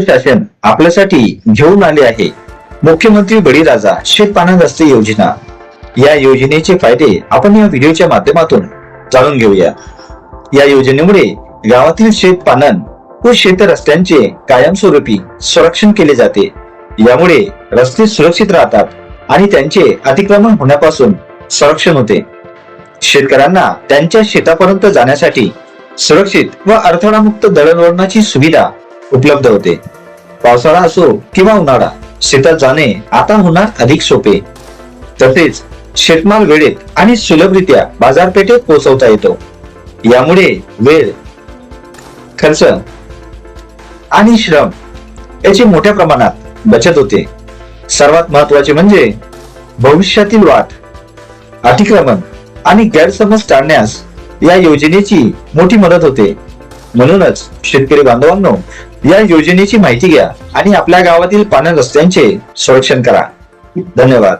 शासन आपल्यासाठी घेऊन आले आहे मुख्यमंत्री बळीराजा शेतपाणंद रस्ते योजना। या योजनेचे फायदे आपण या व्हिडिओच्या माध्यमातून जाणून घेऊया। या योजनेमुळे गावातील शेतपाणंद व शेत रस्त्यांचे कायमस्वरूपी संरक्षण केले जाते। यामुळे रस्ते सुरक्षित राहतात आणि त्यांचे अतिक्रमण होण्यापासून संरक्षण होते। शेतकऱ्यांना त्यांच्या शेतापर्यंत जाण्यासाठी सुरक्षित व अडथळामुक्त दळणवळणाची सुविधा उपलब्ध होते। पावसाळा असो किंवा उन्हाळा, शेतात जाणे आता होणार अधिक सोपे। तसेच शेतमाल वेळेत आणि सुलभरित्या बाजारपेठेत पोहोचवता येतो। यामुळे वेळ, खर्च आणि श्रम याची मोठ्या प्रमाणात बचत होते। सर्वात महत्त्वाचे म्हणजे भविष्यातील वाद, अतिक्रमण आणि गैरसमज टाळण्यास या योजनेची मोठी मदत होते। म्हणूनच शेतकरी बांधवांनो, या योजनेची माहिती घ्या आणि आपल्या गावातील पाणंद रस्त्यांचे संरक्षण करा। धन्यवाद।